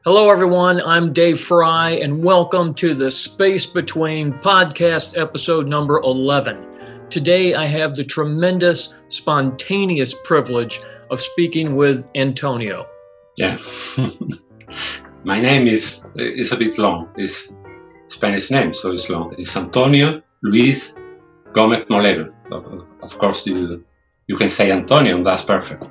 Hello, everyone. I'm Dave Fry, and welcome to the Space Between podcast episode number 11. Today, I have the tremendous, spontaneous privilege of speaking with Antonio. Yeah. My name is a bit long. It's Spanish name, so it's long. It's Antonio Luis Gomez Molero. Of course, you can say Antonio, and that's perfect.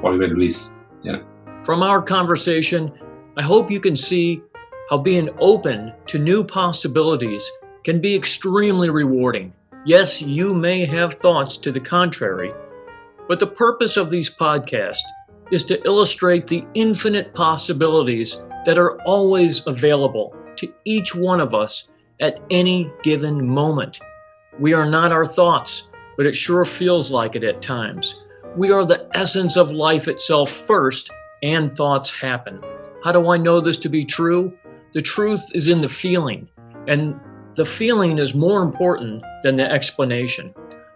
Or even Luis. Yeah. From our conversation, I hope you can see how being open to new possibilities can be extremely rewarding. Yes, you may have thoughts to the contrary, but the purpose of these podcasts is to illustrate the infinite possibilities that are always available to each one of us at any given moment. We are not our thoughts, but it sure feels like it at times. We are the essence of life itself first, and thoughts happen. How do I know this to be true? The truth is in the feeling, and the feeling is more important than the explanation.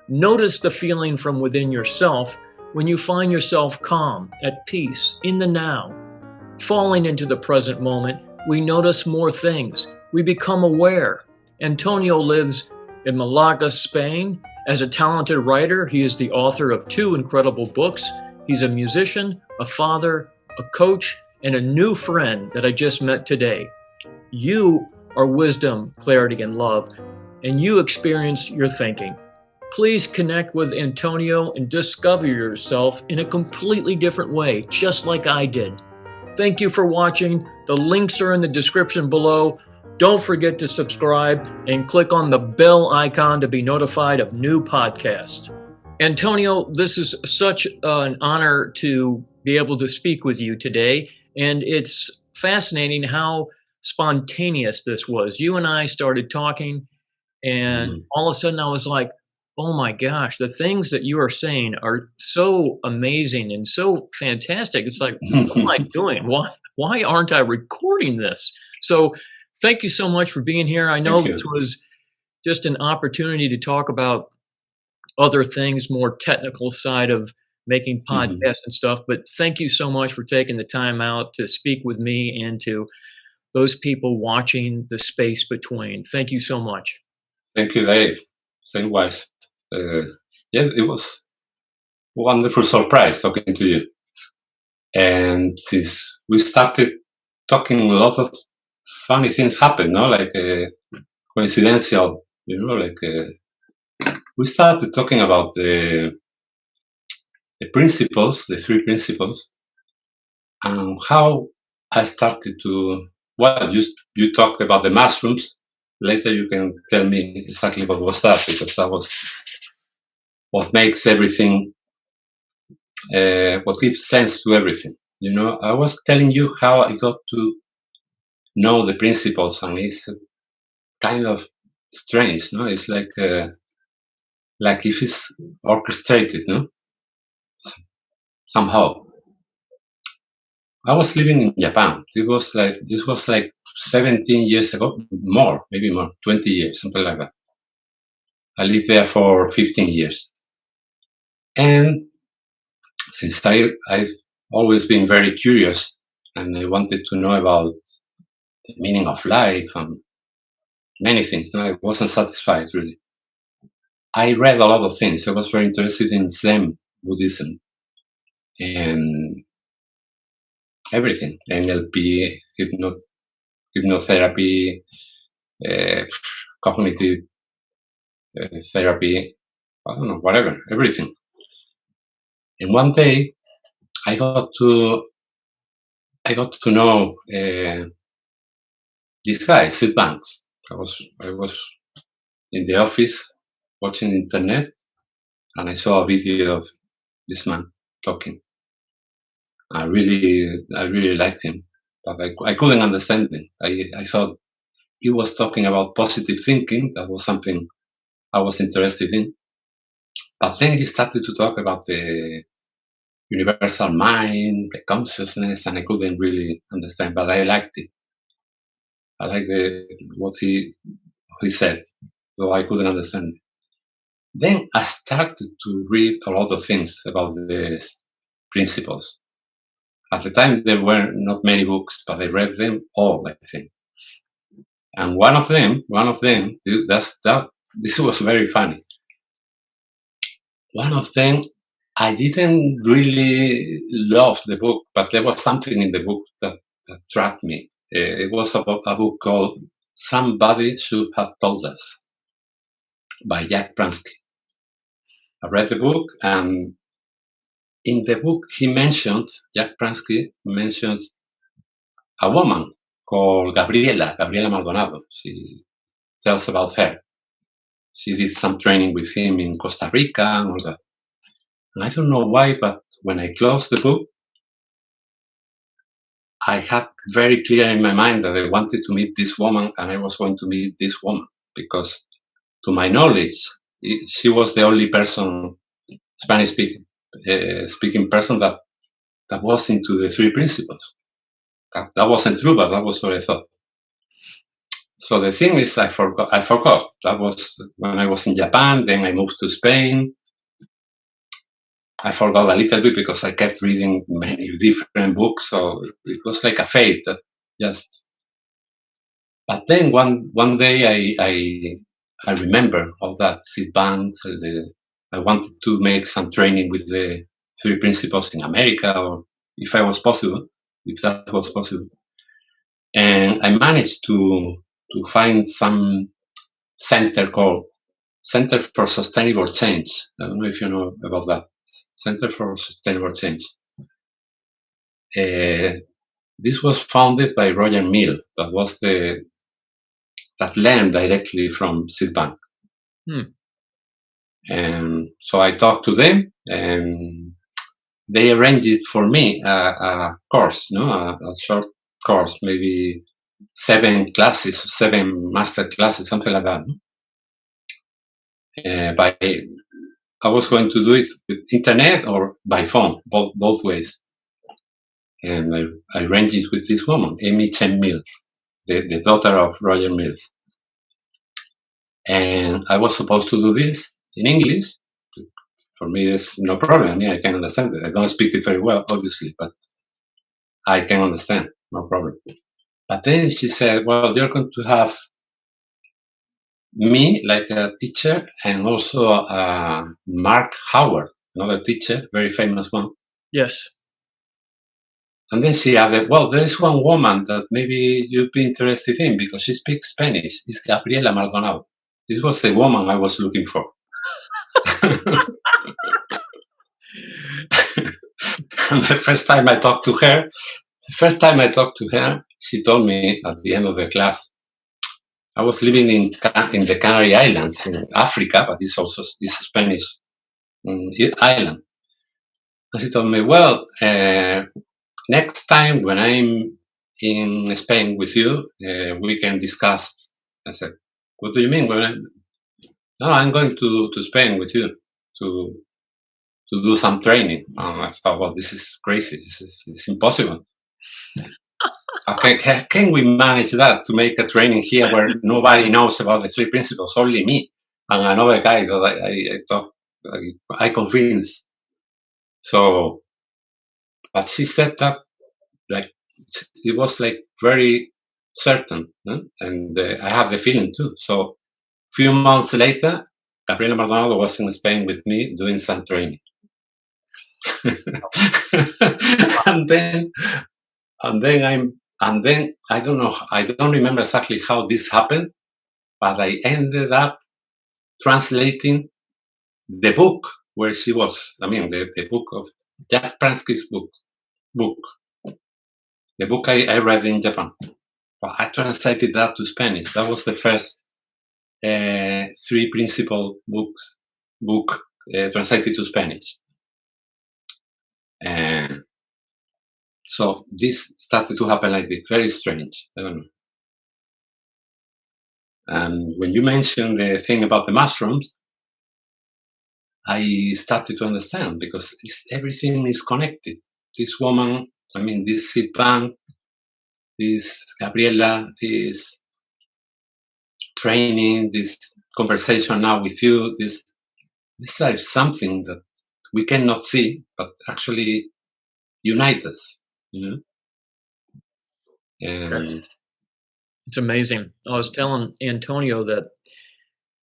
Notice the feeling from within yourself when you find yourself calm, at peace, in the now. Falling into the present moment, we notice more things. We become aware. Antonio lives in Malaga, Spain. As a talented writer, he is the author of 2 incredible books. He's a musician, a father, a coach, and a new friend that I just met today. You are wisdom, clarity, and love, and you experience your thinking. Please connect with Antonio and discover yourself in a completely different way, just like I did. Thank you for watching. The links are in the description below. Don't forget to subscribe and click on the bell icon to be notified of new podcasts. Antonio, this is such an honor to be able to speak with you today. And it's fascinating how spontaneous this was. You and I started talking, and all of a sudden I was like, oh my gosh, the things that you are saying are so amazing and so fantastic. It's like, what am I doing? Why aren't I recording this? So thank you so much for being here. I know this was just an opportunity to talk about other things, more technical side of making podcasts and stuff. But thank you so much for taking the time out to speak with me and to those people watching the space between. Thank you so much. Thank you, Dave. Same wise. It was a wonderful surprise talking to you. And since we started talking, a lot of funny things happened, no? Like coincidental, we started talking about the principles, the 3 principles, and how I started to, you talked about the mushrooms. Later you can tell me exactly what was that, because that was what makes everything, what gives sense to everything. I was telling you how I got to know the principles, and it's kind of strange, no? It's like if it's orchestrated, no? Somehow. I was living in Japan. This was like 17 years ago, maybe more, 20 years, something like that. I lived there for 15 years. And since I've always been very curious, and I wanted to know about the meaning of life and many things, I wasn't satisfied, really. I read a lot of things. I was very interested in Zen Buddhism and everything, NLP, hypnotherapy, cognitive therapy, I don't know, whatever, everything. And one day, I got to know this guy, Sid Banks. I was in the office watching the internet, and I saw a video of this man talking. I really liked him, but I couldn't understand him. I thought he was talking about positive thinking. That was something I was interested in. But then he started to talk about the universal mind, the consciousness, and I couldn't really understand, but I liked it. I liked what he said, though I couldn't understand it. Then I started to read a lot of things about these principles. At the time, there were not many books, but I read them all, I think. And one of them, this was very funny. One of them, I didn't really love the book, but there was something in the book that trapped me. It was about a book called Somebody Should Have Told Us by Jack Pransky. I read the book, and in the book, Jack Pransky mentions a woman called Gabriela Maldonado. She tells about her. She did some training with him in Costa Rica and all that. And I don't know why, but when I closed the book, I had very clear in my mind that I wanted to meet this woman, and I was going to meet this woman because, to my knowledge, she was the only person, Spanish speaking person that was into the three principles. That wasn't true, but that was what I thought. So the thing is, I forgot. That was when I was in Japan. Then I moved to Spain. I forgot a little bit because I kept reading many different books. So it was like a fate that just. But then one day I remember all that seed banks. I wanted to make some training with the three principles in America, or if that was possible. And I managed to find some center called Center for Sustainable Change. I don't know if you know about that. Center for Sustainable Change. This was founded by Roger Mill. That learned directly from Seedbank. And so I talked to them, and they arranged it for me a course, a short course, maybe 7 master classes, something like that. I was going to do it with internet or by phone, both ways. And I arranged it with this woman, Amy Chen Mills, the daughter of Roger Mills. And I was supposed to do this in English. For me, it's no problem. Yeah, I can understand it. I don't speak it very well, obviously, but I can understand, no problem. But then she said, well, you're going to have me like a teacher, and also Mark Howard, another teacher, very famous one. Yes. And then she added, well, there is one woman that maybe you'd be interested in because she speaks Spanish. It's Gabriela Maldonado. This was the woman I was looking for. And the first time I talked to her, she told me at the end of the class, I was living in the Canary Islands in Africa, but it's also a Spanish island. And she told me, well, next time when I'm in Spain with you, we can discuss. I said, what do you mean? No, I'm going to Spain with you to do some training. I thought, well, this is crazy. It's impossible. Okay, how can we manage that to make a training here where nobody knows about the three principles, only me and another guy that I convinced. So, but she said that like it was like very certain, and I had the feeling too. So, a few months later, Gabriela Maldonado was in Spain with me doing some training. and then I don't know, I don't remember exactly how this happened, but I ended up translating the book where she was. I mean, the book of Jack Pransky's book. The book I read in Japan. But I translated that to Spanish. That was the first three principle book translated to Spanish. And so this started to happen like this, very strange. I don't know. And when you mentioned the thing about the mushrooms, I started to understand because everything is connected. This woman, this seed bank, this Gabriela, this training, this conversation now with you, this is something that we cannot see, but actually unite us. you know. That's And it's amazing. I was telling Antonio that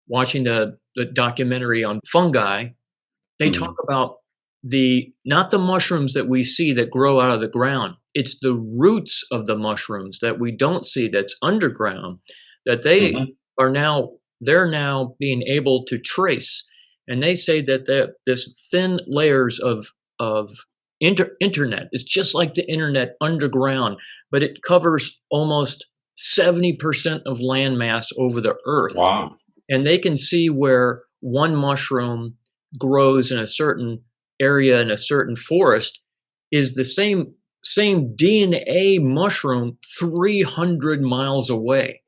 watching the documentary on fungi, they talk mm, about the not the mushrooms that we see that grow out of the ground. It's the roots of the mushrooms that we don't see that's underground that mhm, they're now being able to trace. And they say that this thin layers of internet is just like the internet underground, but it covers almost 70% of landmass over the earth, wow, and they can see where one mushroom grows in a certain area in a certain forest is the same DNA mushroom 300 miles away.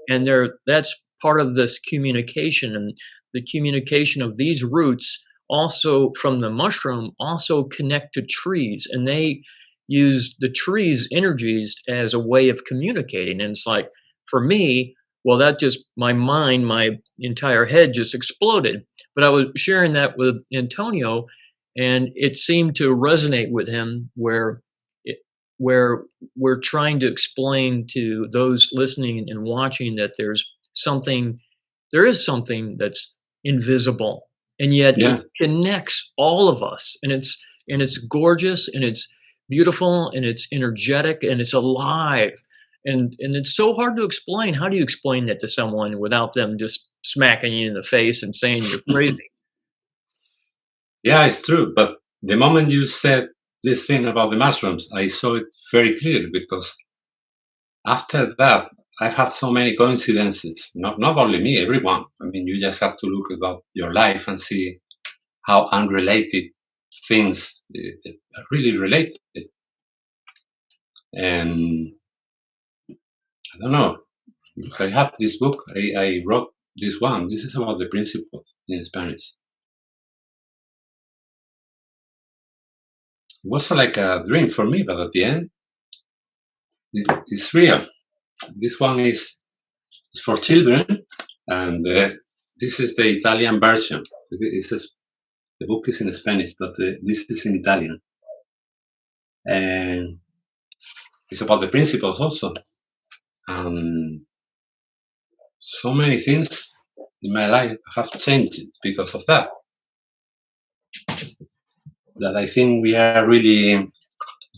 And that's part of this communication, and the communication of these roots also from the mushroom also connect to trees, and they use the trees energies as a way of communicating. And it's like, for me, well, that just my entire head just exploded. But I was sharing that with Antonio, and it seemed to resonate with him it, where we're trying to explain to those listening and watching that there is something that's invisible, and yet it yeah, connects all of us, and it's gorgeous, and it's beautiful, and it's energetic, and it's alive, and it's so hard to explain. How do you explain that to someone without them just smacking you in the face and saying you're crazy? yeah, it's true. But the moment you said this thing about the mushrooms, I saw it very clearly because after that, I've had so many coincidences. Not only me, everyone. I mean, you just have to look about your life and see how unrelated things are really related. And I don't know. I have this book. I wrote this one. This is about the principles in Spanish. It was like a dream for me, but at the end, it's real. This one is for children, and this is the Italian version. The book is in Spanish, but this is in Italian, and it's about the principles also. So many things in my life have changed because of that. That I think we are really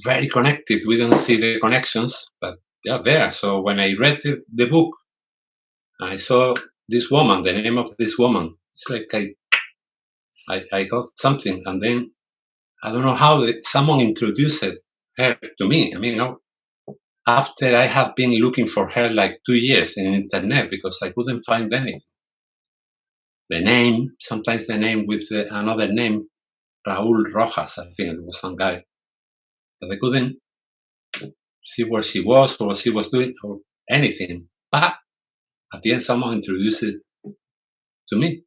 very connected. We don't see the connections, but they are there. So when I read the book, I saw this woman, the name of this woman. It's like I got something, and then I don't know how someone introduced her to me. I mean, after I have been looking for her like 2 years in internet because I couldn't find anything. The name, sometimes the name with another name, Raúl Rojas, I think it was some guy, but I couldn't see where she was or what she was doing or anything. But at the end, someone introduced it to me.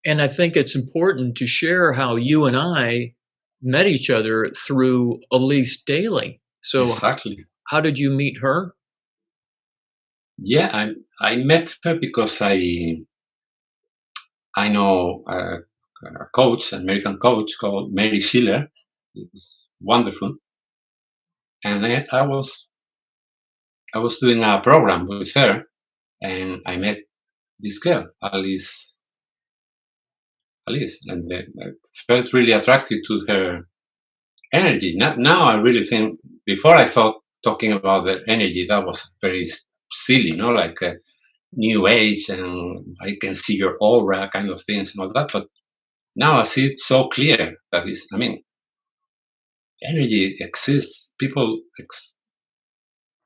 And I think it's important to share how you and I met each other through Elise Daly. So Exactly. how did you meet her? Yeah, I met her because I know a coach, an American coach called Mary Schiller. It's wonderful, and I was doing a program with her, and I met this girl, Alice, and I felt really attracted to her energy. Now I really think. Before I thought talking about the energy that was very silly, like new age, and I can see your aura kind of things and all that. But now I see it so clear that it's. I mean, energy exists. People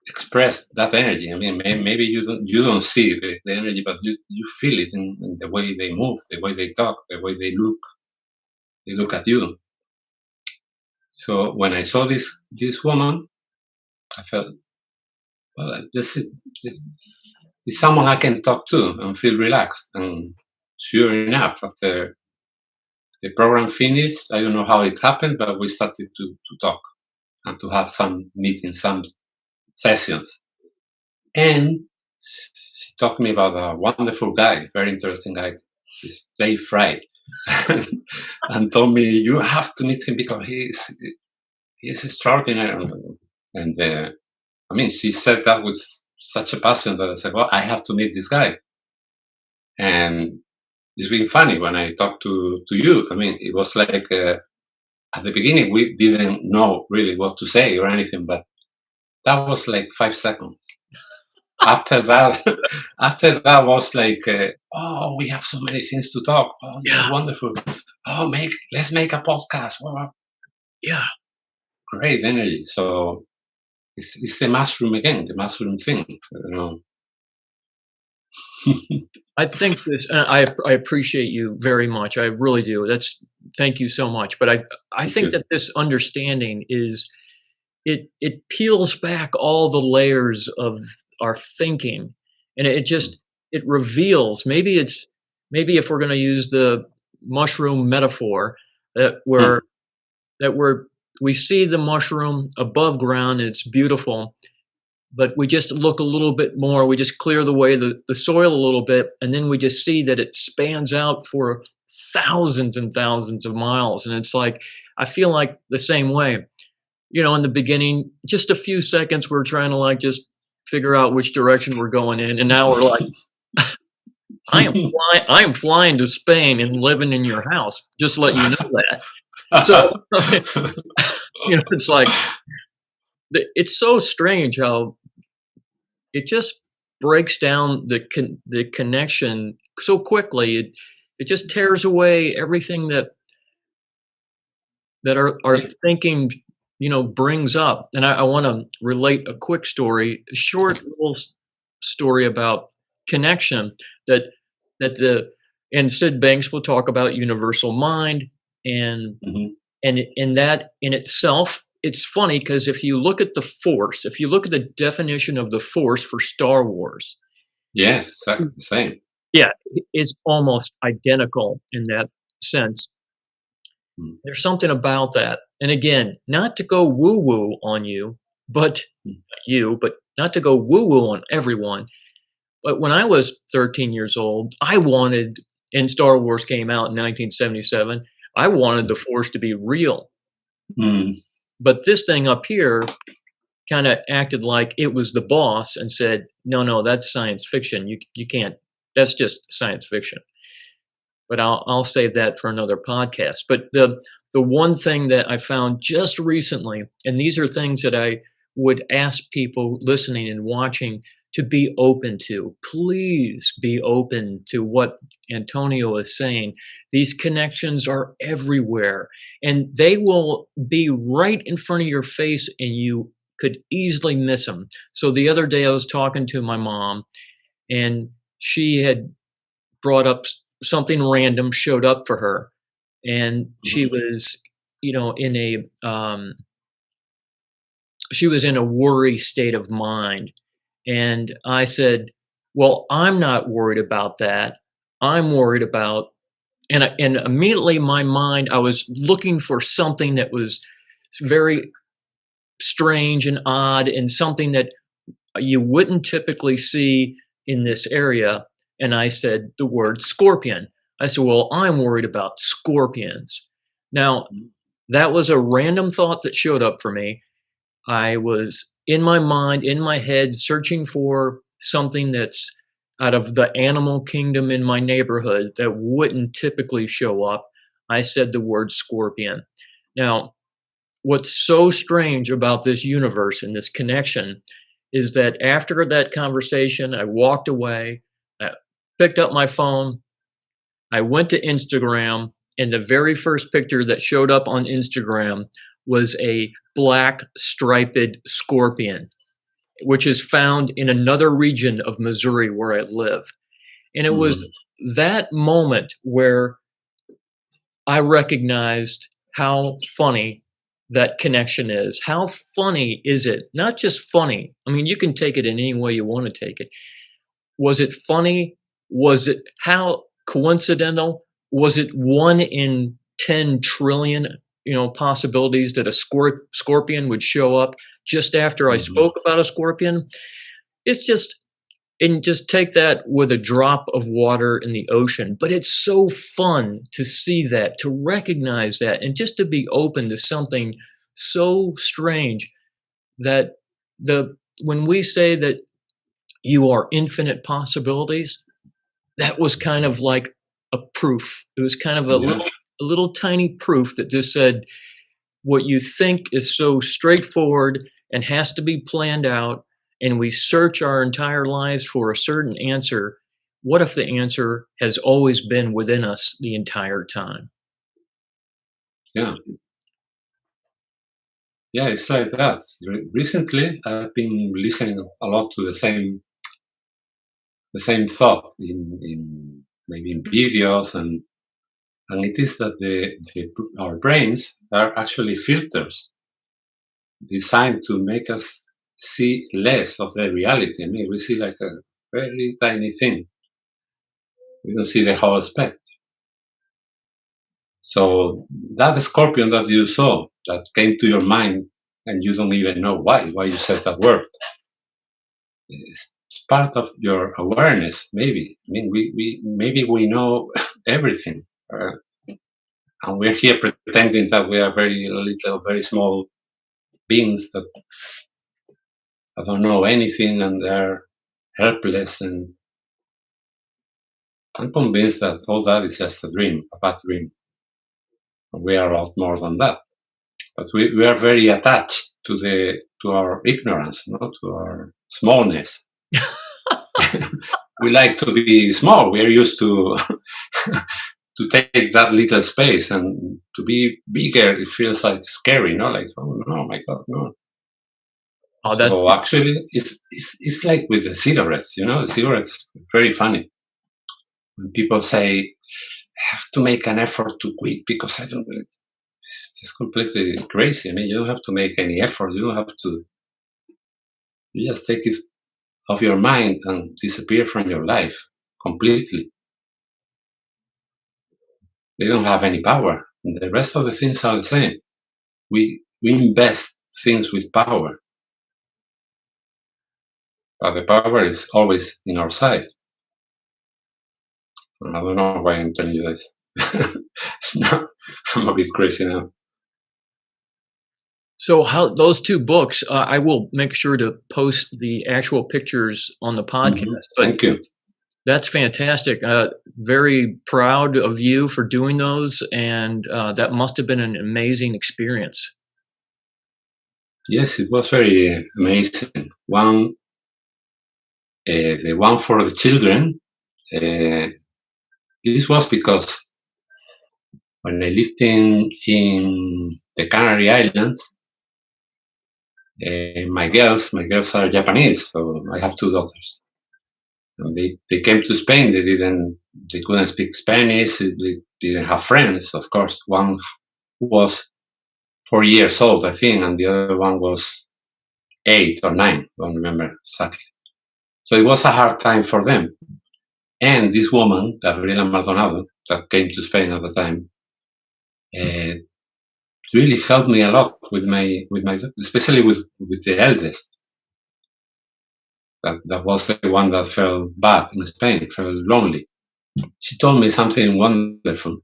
express that energy. I mean, maybe you don't see the energy, but you feel it in the way they move, the way they talk, the way they look. They look at you. So when I saw this woman, I felt, well, this is someone I can talk to and feel relaxed. And sure enough, after the program finished, I don't know how it happened, but we started to talk and to have some meetings, some sessions. And she talked to me about a wonderful guy, very interesting guy, this Dave Fry, and told me, you have to meet him because he's extraordinary. And I mean, she said that with such a passion that I said, well, I have to meet this guy. And it's been funny when I talked to you. I mean, it was like at the beginning we didn't know really what to say or anything, but that was like 5 seconds. After that, after that was like, oh, we have so many things to talk. Oh, this is Yeah. wonderful. Oh, let's make a podcast. Wow, Yeah. great energy. So it's the mushroom again, the mushroom thing. You know. I think this, and I appreciate you very much. I really do. Thank you so much. But I Thank think you. that this understanding is, it peels back all the layers of our thinking, and it Mm, just, it reveals, maybe if we're going to use the mushroom metaphor, that mm, we see the mushroom above ground and it's beautiful, but we just look a little bit more, we just clear the way, the soil a little bit, and then we just see that it spans out for thousands and thousands of miles. And it's like, I feel like the same way. In the beginning, just a few seconds, we're trying to like just figure out which direction we're going in, and now we're like, I am flying to Spain and living in your house. Just to let you know that. So it's like, it's so strange how it just breaks down the connection so quickly. It just tears away everything that our Yeah, thinking brings up. And I want to relate a quick story, a short little story about connection, that the and Sid Banks will talk about universal mind, and mhm. in that in itself, it's funny because if you look at the force, if you look at the definition of the force for Star Wars, Yes, exactly the same. yeah, it's almost identical in that sense. Mm, There's something about that. And again, not to go woo woo on but mm, but not to go woo woo on everyone. But when I was 13 years old, I wanted, and Star Wars came out in 1977, I wanted the Force to be real. mm, But this thing up here kind of acted like it was the boss and said, no, no, that's science fiction. You can't, that's just science fiction. But I'll save that for another podcast. But the one thing that I found just recently, and these are things that I would ask people listening and watching to be open to. Please be open to what Antonio is saying. These connections are everywhere, and they will be right in front of your face, and you could easily miss them. So the other day I was talking to my mom, and she had brought up something random, showed up for her, and she mhm, was, in a worry state of mind. And I said, well, I'm not worried about that. I'm worried about, and immediately my mind, I was looking for something that was very strange and odd, and something that you wouldn't typically see in this area. And I said the word scorpion. I said, well, I'm worried about scorpions. Now, mm, that was a random thought that showed up for me. I was in my mind, in my head, searching for something that's out of the animal kingdom in my neighborhood that wouldn't typically show up. I said the word scorpion. Now, what's so strange about this universe and this connection is that after that conversation, I walked away, I picked up my phone, I went to Instagram, and the very first picture that showed up on Instagram was a black striped scorpion, which is found in another region of Missouri where I live. And it was mhm, that moment where I recognized how funny that connection is. How funny is it? Not just funny. I mean, you can take it in any way you want to take it. Was it funny? Was it how coincidental? Was it one in 10 trillion, possibilities that a scorpion would show up just after I mhm. spoke about a scorpion? It's just, and just take that with a drop of water in the ocean. But it's so fun to see that, to recognize that, and just to be open to something so strange that the when we say that you are infinite possibilities, that was kind of like a proof. It was kind of Yeah, a little tiny proof that just said what you think is so straightforward and has to be planned out, and we search our entire lives for a certain answer. What if the answer has always been within us the entire time? yeah, yeah. It's like that. Recently, I've been listening a lot to the same thought in maybe in videos, and it is that our brains are actually filters designed to make us see less of the reality. I mean, we see like a very tiny thing. We don't see the whole spectrum. So that scorpion that you saw, that came to your mind, and you don't even know why you said that word, it's part of your awareness. Maybe. I mean, we maybe we know everything, and we're here pretending that we are very little, very small beings that don't know anything and they're helpless. And I'm convinced that all that is just a dream, a bad dream. And we are a lot more than that. But we are very attached to our ignorance, to our smallness. We like to be small. We are used to to take that little space, and to be bigger, it feels like scary, like, oh no, my God, no. Oh, that's So actually, it's like with the cigarettes, the cigarettes very funny. When people say, I have to make an effort to quit because I don't, it's completely crazy. I mean, you don't have to make any effort. You don't have to, you just take it off your mind and disappear from your life completely. They don't have any power. And the rest of the things are the same. We invest things with power, but the power is always in our side. I don't know why I'm telling you this. No, I'm a bit crazy now. so how those two books, I will make sure to post the actual pictures on the podcast, but Thank you. that's fantastic. Very proud of you for doing those, and that must have been an amazing experience. Yes, it was very amazing. The one for the children, this was because when I lived in the Canary Islands, my girls are Japanese, so I have two daughters. And they came to Spain. They couldn't speak Spanish. They didn't have friends, of course. One was 4 years old, I think, and the other one was 8 or 9. Don't remember exactly. So it was a hard time for them. And this woman, Gabriela Maldonado, that came to Spain at the time, really helped me a lot with my, especially with the eldest. That was the one that felt bad in Spain, felt lonely. She told me something wonderful.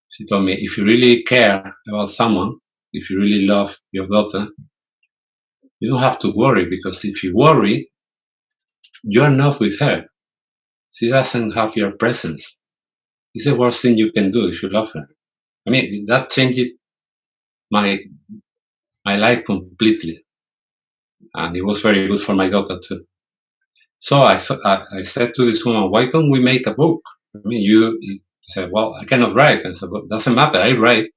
She told me, if you really care about someone, if you really love your daughter, you don't have to worry, because if you worry, you're not with her. She doesn't have your presence. It's the worst thing you can do if you love her. I mean, that changed my life completely, and it was very good for my daughter too. So I said to this woman, why don't we make a book? I mean, you said, well, I cannot write. And I said, well, doesn't matter, I write.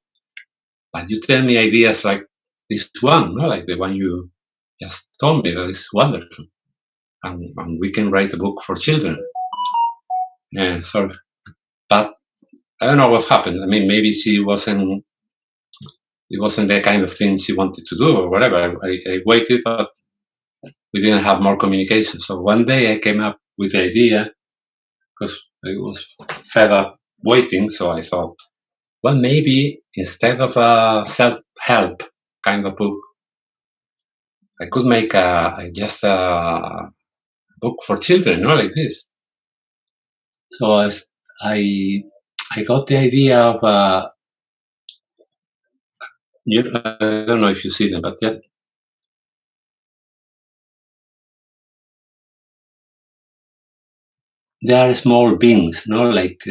But you tell me ideas like this one, no? Like the one you just told me, that is wonderful. And we can write a book for children. And so, but I don't know what happened. I mean, maybe it wasn't the kind of thing she wanted to do or whatever. I waited, but we didn't have more communication. So one day I came up with the idea, because I was fed up waiting. So I thought, well, maybe instead of a self-help kind of book, I could make just a book for children, like this. So I got the idea of I don't know if you see them, but yeah, they are small beans, no, like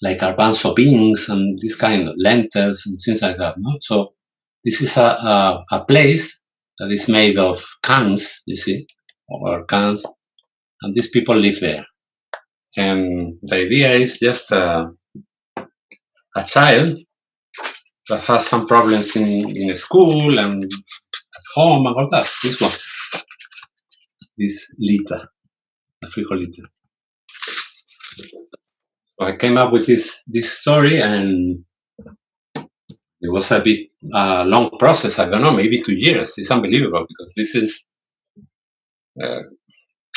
garbanzo beans and this kind of lentils and things like that. No, so this is a place that is made of cans, you see, or cans, and these people live there. And the idea is just a child that has some problems in school and at home and all that. This one, this Lita, a frijolita. So I came up with this story, and it was a bit long process. I don't know, maybe 2 years. It's unbelievable because this is uh,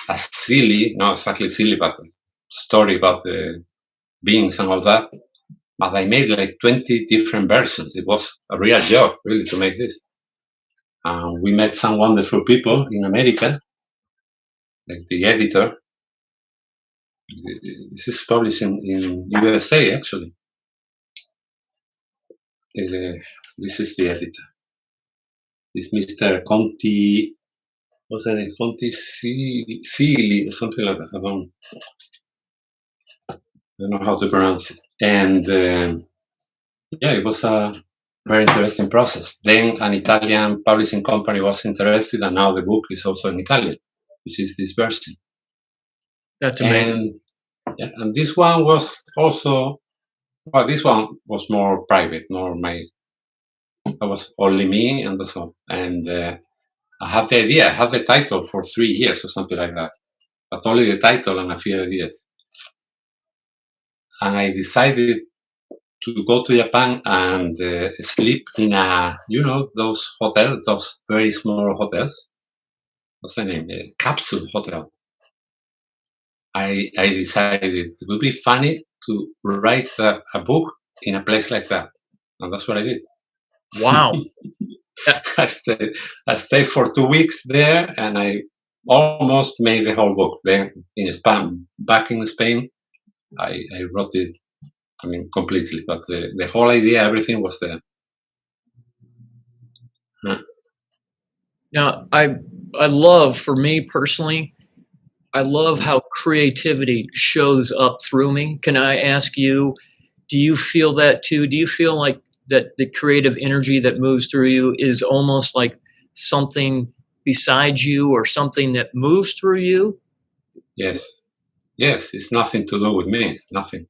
a silly, not exactly silly, but a story about the beings and all that. But I made like 20 different versions. It was a real job, really, to make this. We met some wonderful people in America, like the editor. This is published in USA, actually. This is the editor. It's Mr. Conti, what's that name? Conti Sealy or something like that. I don't know how to pronounce it. And yeah, it was a very interesting process. Then an Italian publishing company was interested, and now the book is also in Italian, which is this version. That's amazing. And this one was also, well, this one was more private, that was only me and that's all. And I had the idea, I had the title for 3 years or something like that, but only the title and a few ideas. And I decided to go to Japan and sleep in those hotels, those very small hotels. What's the name? A capsule hotel. I decided it would be funny to write a book in a place like that. And that's what I did. Wow. I stayed for 2 weeks there, and I almost made the whole book. Then in Spain, back in Spain, I wrote it, completely. But the whole idea, everything was there. Now, I love, for me personally, I love how creativity shows up through me. Can I ask you, do you feel that too? Do you feel like that the creative energy that moves through you is almost like something besides you or something that moves through you? Yes, it's nothing to do with me, nothing.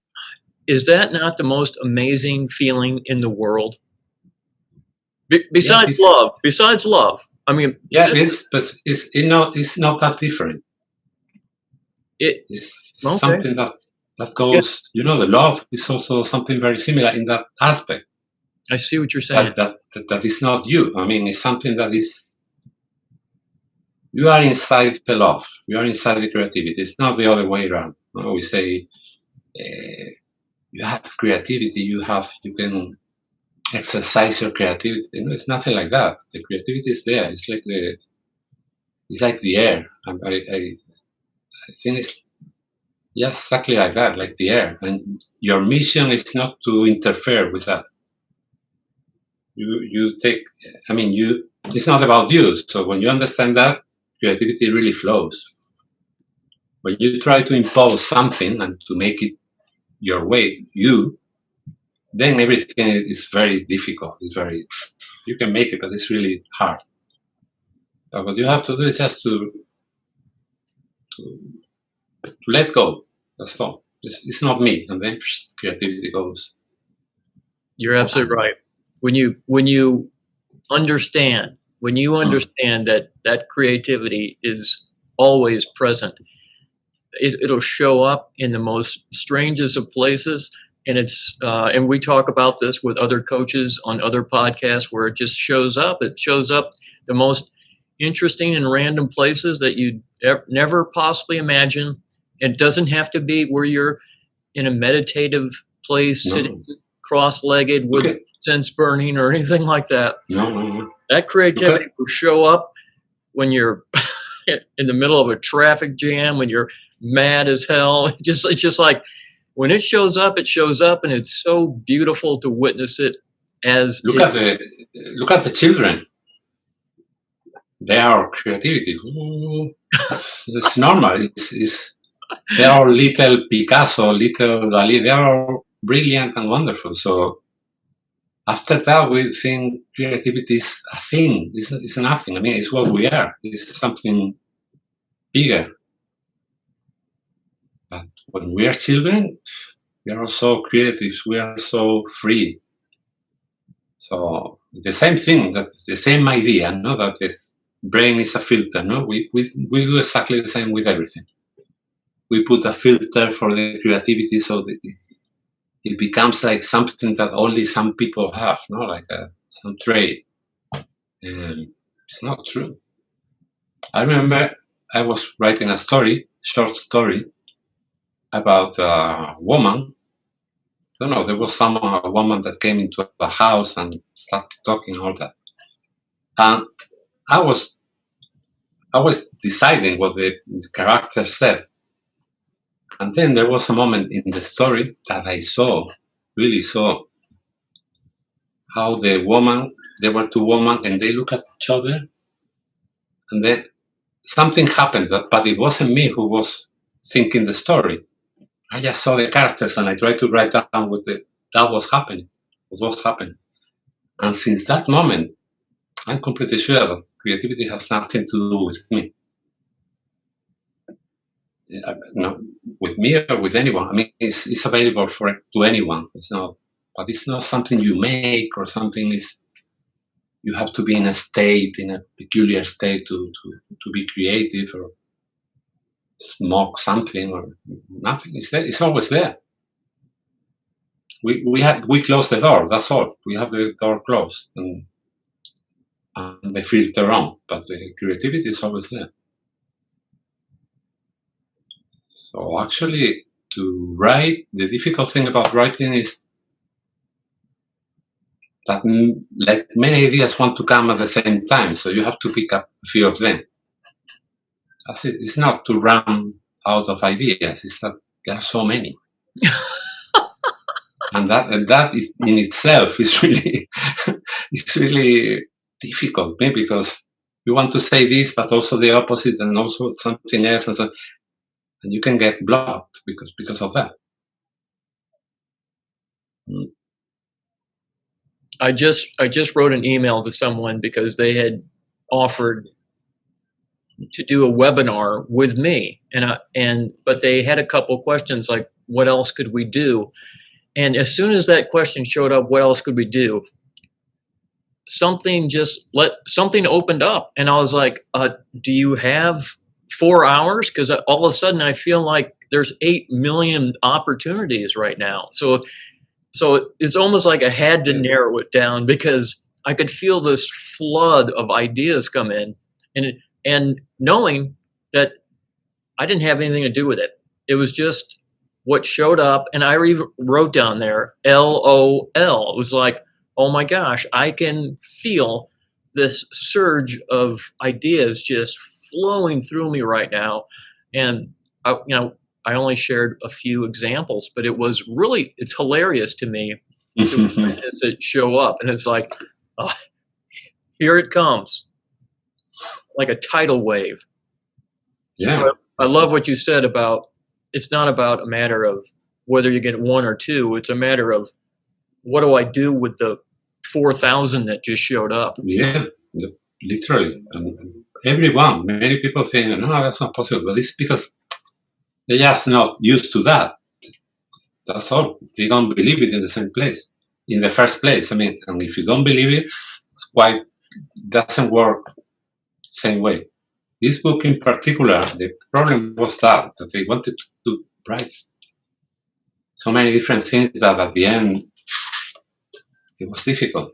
Is that not the most amazing feeling in the world? Besides love. I mean, yeah, but it's not that different. It's okay. something that goes. Yeah. The love is also something very similar in that aspect. I see what you're saying. That is not you. It's something that is. You are inside the love. You are inside the creativity. It's not the other way around. We say you have creativity. You can exercise your creativity. It's nothing like that. The creativity is there. It's like the air. I think it's exactly like that, like the air. And your mission is not to interfere with that. You take. It's not about you. So when you understand that, creativity really flows. When you try to impose something and to make it your way, then everything is very difficult. You can make it, but it's really hard. But what you have to do is just to let go. That's all. It's not me, and then creativity goes. You're absolutely right. When you understand that creativity is always present, it'll show up in the most strangest of places. And and we talk about this with other coaches on other podcasts where it just shows up. It shows up the most interesting and random places that you'd never possibly imagine. It doesn't have to be where you're in a meditative place, sitting cross-legged with incense burning or anything like that. No. That creativity will show up when you're in the middle of a traffic jam, when you're mad as hell. It's just like when it shows up, and it's so beautiful to witness it. as Look at the children. Their creativity, it's normal. They are little Picasso, little Dali. They are brilliant and wonderful. So after that, we think creativity is a thing. It's nothing. I mean, it's what we are. It's something bigger. But when we are children, we are so creative. We are so free. So the same thing, that the same idea, no, that this brain is a filter, no? We do exactly the same with everything. We put a filter for the creativity so that it becomes like something that only some people have, no, like some trait. And it's not true. I remember I was writing a short story about a woman. I don't know, there was a woman that came into a house and started talking all that. And I was deciding what the character said. And then there was a moment in the story that I really saw how there were two women, and they look at each other, and then something happened, but it wasn't me who was thinking the story. I just saw the characters and I tried to write down that was happening, what was happening. And since that moment, I'm completely sure that creativity has nothing to do with me. No, with me or with anyone. I mean, it's available to anyone. But it's not something you make or something you have to be in a peculiar state to be creative or smoke something or nothing. It's there. It's always there. We close the door. That's all. We have the door closed and the filter on, but the creativity is always there. So actually, to write, the difficult thing about writing is that like many ideas want to come at the same time, so you have to pick up a few of them. That's it. It's not to run out of ideas. It's that there are so many, and that is in itself is really it's really difficult, maybe because you want to say this, but also the opposite, and also something else, and you can get blocked because of that. I just wrote an email to someone because they had offered to do a webinar with me, but they had a couple questions like, what else could we do? And as soon as that question showed up, what else could we do? Something opened up, and I was like, do you have 4 hours? Because all of a sudden I feel like there's 8 million opportunities right now. So it's almost like I had to narrow it down because I could feel this flood of ideas come in, and knowing that I didn't have anything to do with it. It was just what showed up, and I wrote down there LOL. It was like, oh my gosh, I can feel this surge of ideas just flowing through me right now. And I only shared a few examples, but it's hilarious to me to show up, and it's like, here it comes, like a tidal wave. Yeah. So I love what you said about, it's not about a matter of whether you get 1 or 2. It's a matter of, what do I do with the 4,000 that just showed up? Yeah, literally. And many people think, no, that's not possible. But it's because they're just not used to that. That's all. They don't believe it in the same place, in the first place. I mean, and if you don't believe it, it doesn't work the same way. This book in particular, the problem was that they wanted to write so many different things that at the end it was difficult.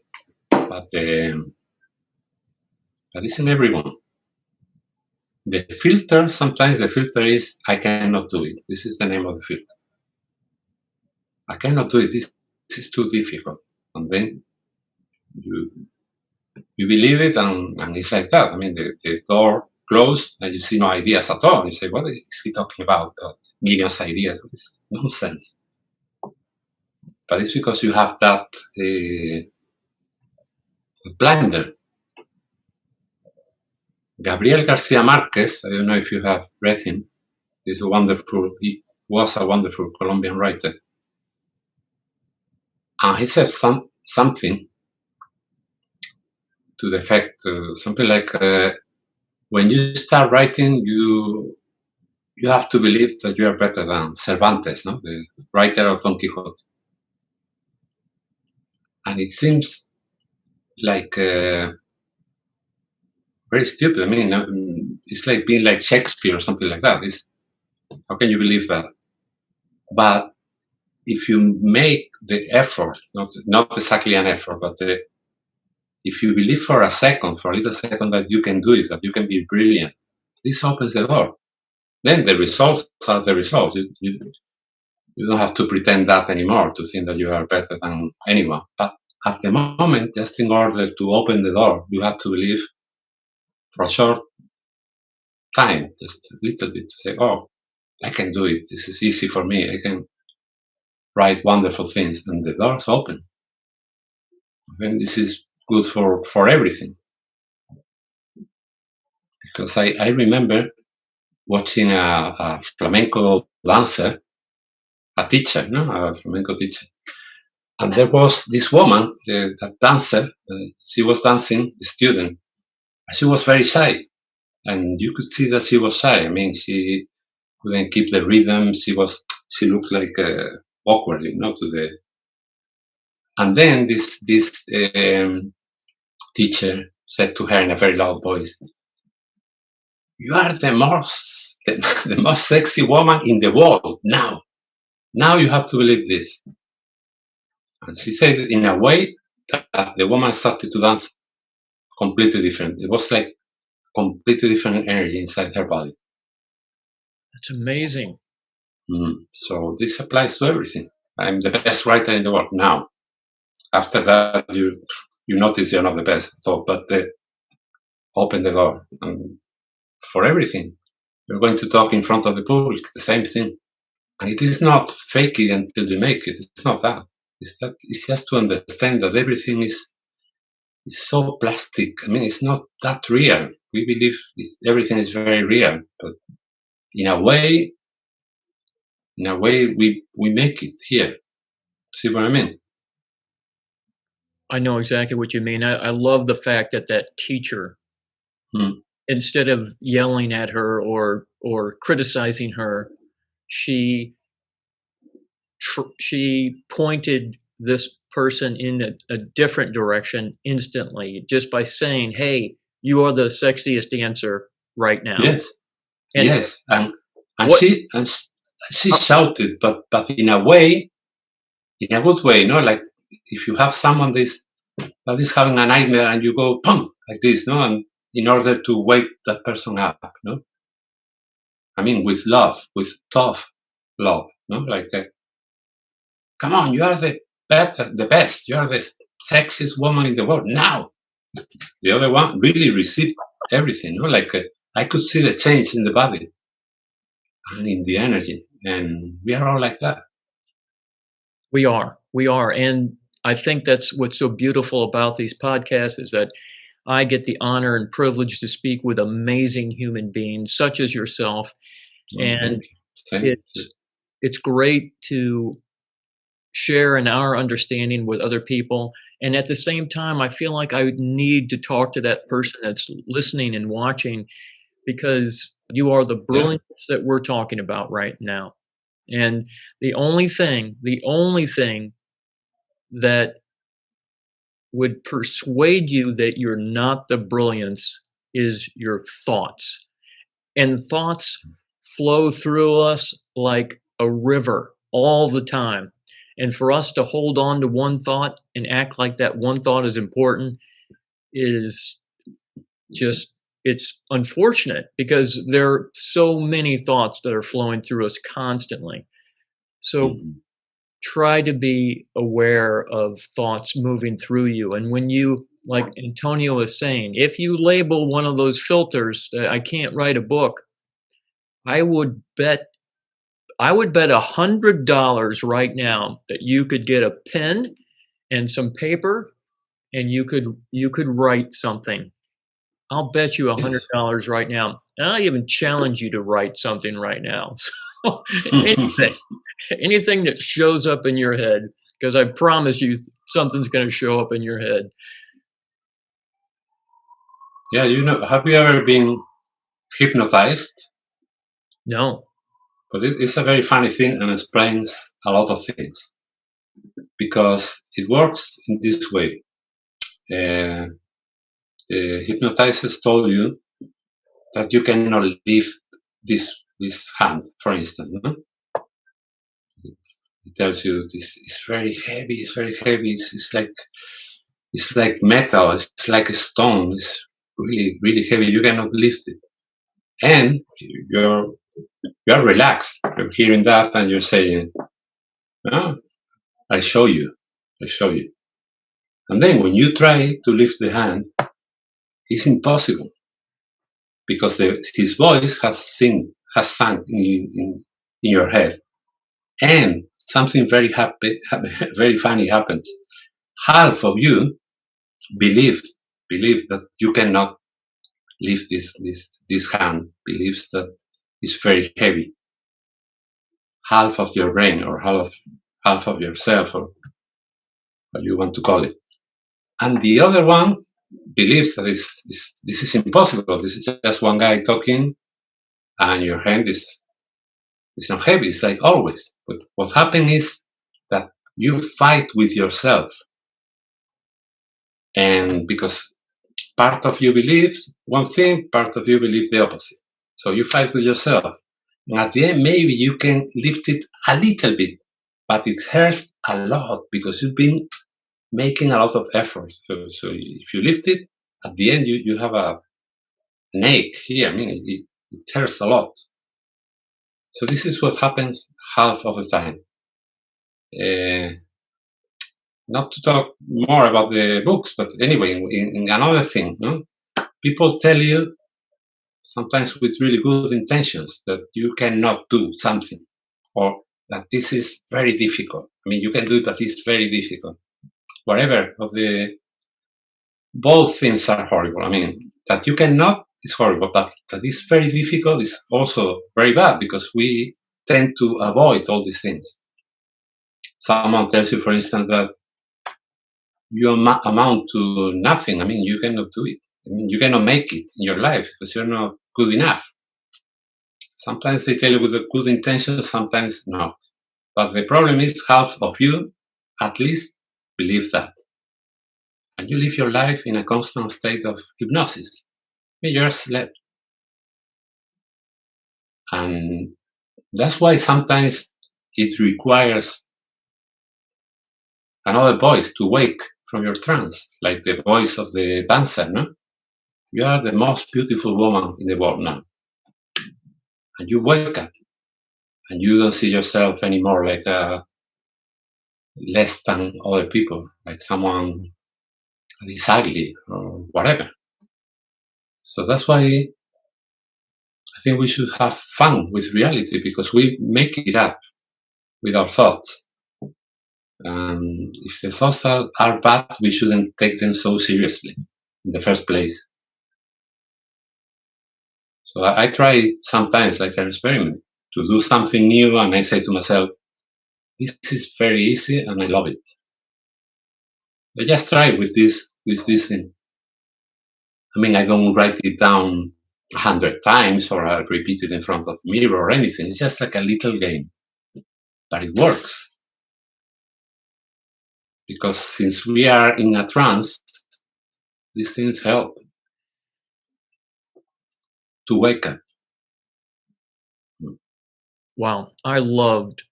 But it's in everyone. Sometimes the filter is, I cannot do it. This is the name of the filter. I cannot do it. This is too difficult. And then you believe it, and it's like that. I mean, the door closed, and you see no ideas at all. You say, what is he talking about? Millions of ideas. It's nonsense. But it's because you have that blind them. Gabriel Garcia Marquez, I don't know if you have read him, he was a wonderful Colombian writer. And he said something to the effect, something like, when you start writing, you have to believe that you are better than Cervantes, no? The writer of Don Quixote. And it seems like very stupid. I mean, it's like being like Shakespeare or something like that. How can you believe that? But if you make the effort, not exactly an effort, but if you believe for a little second that you can do it, that you can be brilliant, this opens the door. Then the results are the results. You don't have to pretend that anymore to think that you are better than anyone. But at the moment, just in order to open the door, you have to believe for a short time, just a little bit, to say, oh, I can do it. This is easy for me. I can write wonderful things, and the doors open. And this is good for everything. Because I remember watching a flamenco dancer, a teacher, a flamenco teacher. And there was this woman, that dancer, she was dancing, the student. She was very shy. And you could see that she was shy. I mean, she couldn't keep the rhythm. She looked like awkwardly, to the. And then this teacher said to her in a very loud voice, "You are the most sexy woman in the world now. Now you have to believe this." And she said it in a way that the woman started to dance completely different. It was like completely different energy inside her body. That's amazing. So this applies to everything. I'm the best writer in the world now. After that, you notice you're not the best. So, but open the door, and for everything, you're going to talk in front of the public. The same thing, and it is not fake it until you make it. It's not that. It's just to understand that everything is so plastic. I mean, it's not that real. We believe everything is very real, but in a way, we make it here. See what I mean? I know exactly what you mean. I love the fact that teacher, instead of yelling at her or criticizing her, she pointed this person in a different direction instantly, just by saying, "Hey, you are the sexiest dancer right now." Yes, and yes, and she shouted, but in a way, in a good way, like if you have someone that is having a nightmare and you go pum like this, and in order to wake that person up, I mean, with love, with tough love, like, come on, you are the best, you are the sexiest woman in the world now. The other one really received everything, like I could see the change in the body and in the energy, and we are all like that. We are, and I think that's what's so beautiful about these podcasts, is that I get the honor and privilege to speak with amazing human beings such as yourself, and it's great to share in our understanding with other people. And at the same time, I feel like I need to talk to that person that's listening and watching, because you are the brilliance that we're talking about right now. And the only thing that would persuade you that you're not the brilliance is your thoughts. And thoughts flow through us like a river all the time. And for us to hold on to one thought and act like that one thought is important is just, it's unfortunate, because there are so many thoughts that are flowing through us constantly. So try to be aware of thoughts moving through you. And when you, like Antonio is saying, if you label one of those filters that I can't write a book, I would bet $100 right now that you could get a pen and some paper and you could write something. I'll bet you Yes. $100 right now, and I'll even challenge you to write something right now. So anything, anything that shows up in your head, because I promise you something's going to show up in your head. Yeah, have you ever been hypnotized? No. But it's a very funny thing and explains a lot of things because it works in this way. Uh, the hypnotizers told you that you cannot lift this hand, for instance. No? It tells you this is very heavy. It's very heavy. It's like metal. It's like a stone. It's really really heavy. You cannot lift it, and you're relaxed. You're hearing that, and you're saying, "Oh, I show you. I show you." And then when you try to lift the hand, it's impossible because his voice has sunk in your head, and something very very funny happens. Half of you believe believes that you cannot lift this hand, believes that it's very heavy. Half of your brain, or half of yourself, or what you want to call it, and the other one believes that this is impossible. This is just one guy talking, and your hand is not heavy. It's like always. But what happened is that you fight with yourself, and because part of you believes one thing, part of you believes the opposite. So you fight with yourself, and at the end, maybe you can lift it a little bit, but it hurts a lot because you've been making a lot of effort. So if you lift it, at the end, you have an ache here. I mean, it hurts a lot. So this is what happens half of the time. Not to talk more about the books, but anyway, in another thing, no? People tell you sometimes with really good intentions that you cannot do something, or that this is very difficult. I mean, you can do it, but it's very difficult. Whatever of the both things are horrible. I mean, that you cannot is horrible, but that is very difficult is also very bad because we tend to avoid all these things. Someone tells you, for instance, that you amount to nothing. I mean, you cannot do it. I mean, you cannot make it in your life because you're not good enough. Sometimes they tell you with a good intention, sometimes not. But the problem is half of you, at least, believes that. And you live your life in a constant state of hypnosis. You're asleep. And that's why sometimes it requires another voice to wake from your trance, like the voice of the dancer, no? You are the most beautiful woman in the world now. And you wake up and you don't see yourself anymore like less than other people, like someone that is ugly or whatever. So that's why I think we should have fun with reality because we make it up with our thoughts. If the thoughts are bad, we shouldn't take them so seriously in the first place. So I try sometimes, like an experiment, to do something new, and I say to myself, this is very easy and I love it. I just try with this thing. I mean, I don't write it down 100 times or I repeat it in front of the mirror or anything. It's just like a little game, but it works. Because since we are in a trance, these things help to wake up. Wow, I loved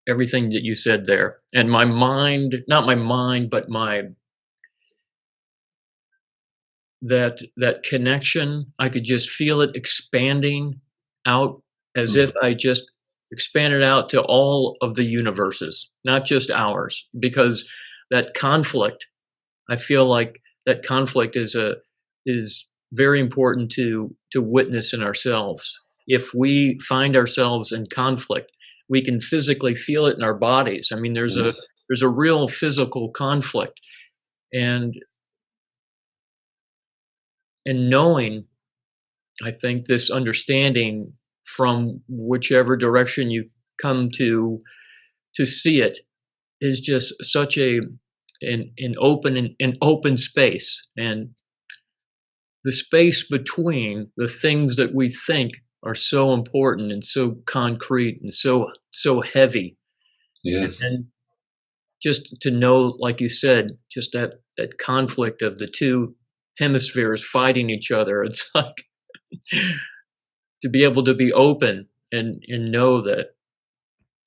everything that you said there. And my mind, not my mind, but that connection, I could just feel it expanding out as if I just expanded out to all of the universes, not just ours, because that conflict, I feel like that conflict is very important to witness in ourselves. If we find ourselves in conflict, we can physically feel it in our bodies. I mean, Yes. there's a real physical conflict, and and knowing, I think this understanding from whichever direction you come to see it is just such an open space, and the space between the things that we think are so important and so concrete and so heavy, and Yes. then just to know, like you said, just that conflict of the two hemispheres fighting each other. It's like to be able to be open and know that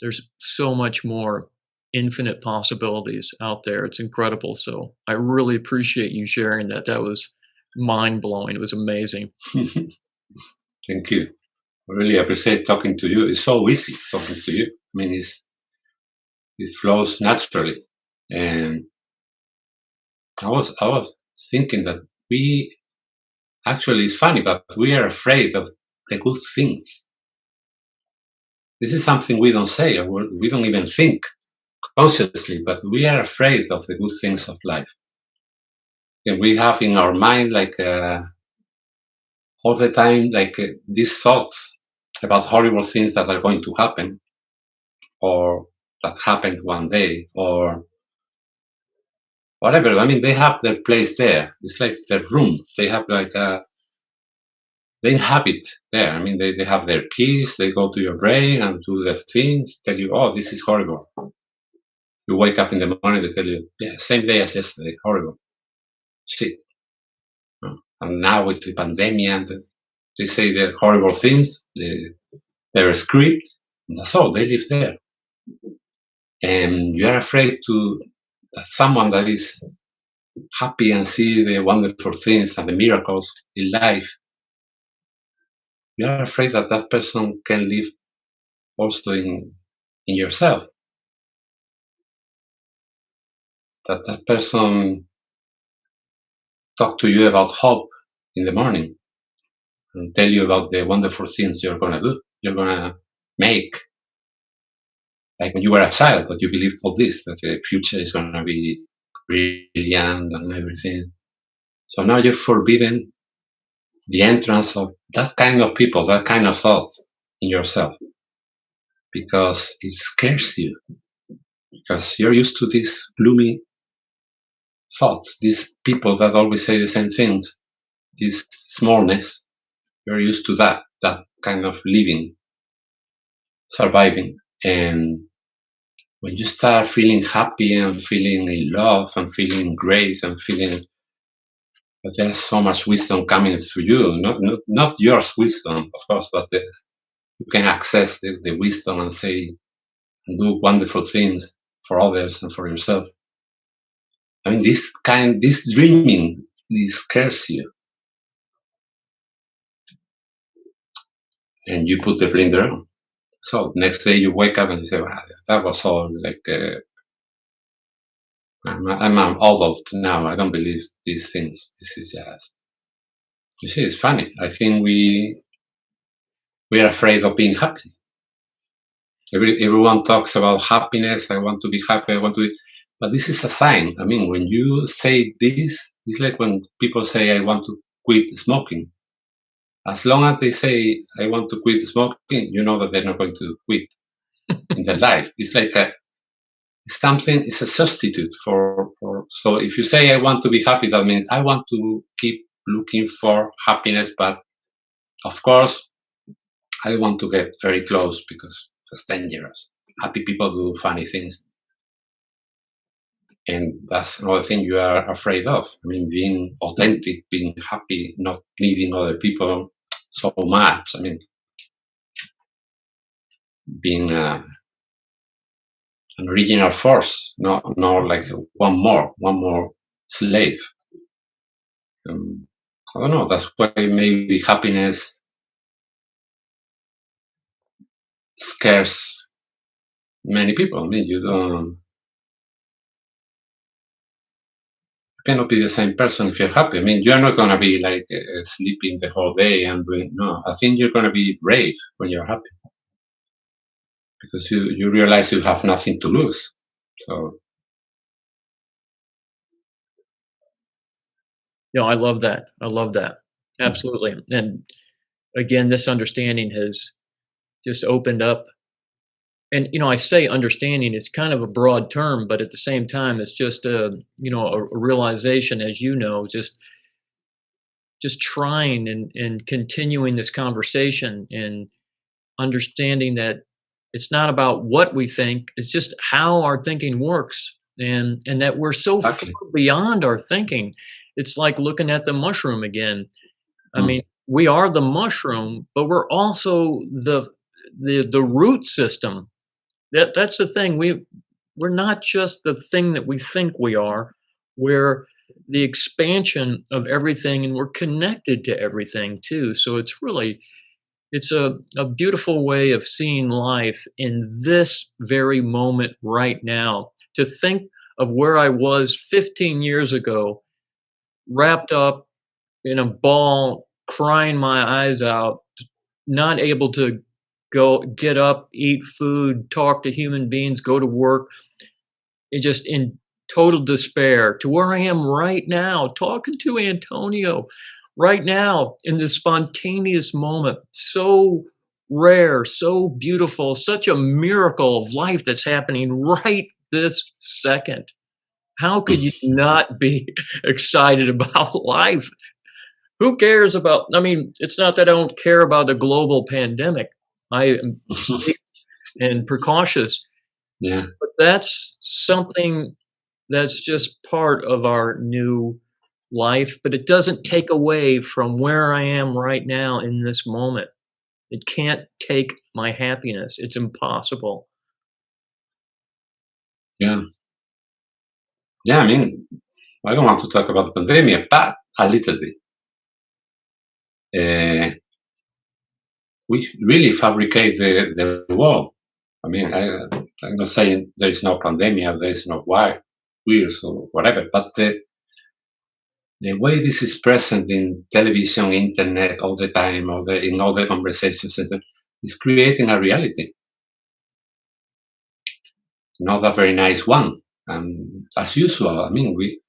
there's so much more infinite possibilities out there. It's incredible. So I really appreciate you sharing that. That was mind blowing. It was amazing. Thank you. I really appreciate talking to you. It's so easy talking to you. I mean, it flows naturally. And I was thinking that we actually, it's funny, but we are afraid of the good things. This is something we don't say, or we don't even think consciously, but we are afraid of the good things of life. And we have in our mind, like all the time, like these thoughts about horrible things that are going to happen, or that happened one day, or whatever. I mean, they have their place there. It's like their room. They have like they inhabit there. I mean, they have their keys. They go to your brain and do their things. Tell you, oh, this is horrible. You wake up in the morning. They tell you, yeah, same day as yesterday. Horrible. Shit. And now with the pandemic, and they say they're horrible things. They're a script. And that's all. They live there. And you are afraid to that someone that is happy and see the wonderful things and the miracles in life, you are afraid that that person can live also in yourself. That person talk to you about hope in the morning and tell you about the wonderful things you're gonna do, you're gonna make. Like when you were a child, that you believed all this, that the future is gonna be brilliant and everything. So now you're forbidden the entrance of that kind of people, that kind of thought in yourself, because it scares you, because you're used to these gloomy thoughts, these people that always say the same things, this smallness. You're used to that kind of living, surviving. And when you start feeling happy and feeling in love and feeling great and feeling that there's so much wisdom coming through you, not yours wisdom, of course, but you can access the wisdom and say and do wonderful things for others and for yourself. I mean, this dreaming, this scares you, and you put the blinder on. So next day you wake up and you say, wow, that was all like, I'm an adult now. I don't believe these things. This is just, you see, it's funny. I think we are afraid of being happy. Everyone talks about happiness. I want to be happy. I want to be, but this is a sign. I mean, when you say this, it's like when people say, I want to quit smoking. As long as they say, I want to quit smoking, you know that they're not going to quit in their life. It's like something, it's a substitute for, so if you say, I want to be happy, that means I want to keep looking for happiness, but of course, I don't want to get very close because it's dangerous. Happy people do funny things. And that's another thing you are afraid of. I mean, being authentic, being happy, not needing other people so much. I mean, being an original force, not like one more slave. I don't know. That's why maybe happiness scares many people. I mean, you cannot be the same person if you're happy. I mean, you're not going to be like sleeping the whole day and doing, no, I think you're going to be brave when you're happy because you realize you have nothing to lose. So, I love that. I love that. Absolutely. And again, this understanding has just opened up. And I say understanding is kind of a broad term, but at the same time, it's just a realization, as you know, just trying and continuing this conversation and understanding that it's not about what we think, it's just how our thinking works, and that we're so far Exactly. beyond our thinking. It's like looking at the mushroom again. I mean, Mm. we are the mushroom, but we're also the root system. That's the thing. We're not just the thing that we think we are. We're the expansion of everything, and we're connected to everything too. So it's a beautiful way of seeing life in this very moment right now. To think of where I was 15 years ago, wrapped up in a ball, crying my eyes out, not able to go get up, eat food, talk to human beings, go to work, just in total despair, to where I am right now, talking to Antonio right now in this spontaneous moment. So rare, so beautiful, such a miracle of life that's happening right this second. How could you not be excited about life? Who cares about, I mean, it's not that I don't care about the global pandemic. I am safe and precautious, Yeah, but that's something that's just part of our new life, but it doesn't take away from where I am right now in this moment. It can't take my happiness. It's impossible. yeah, yeah. I mean, I don't want to talk about the pandemic, but a little bit. Uh, we really fabricate the world. I mean, I'm not saying there is no pandemic, there is no virus or whatever, but the way this is present in television, internet all the time, or in all the conversations, is creating a reality, not a very nice one. And as usual, I mean, we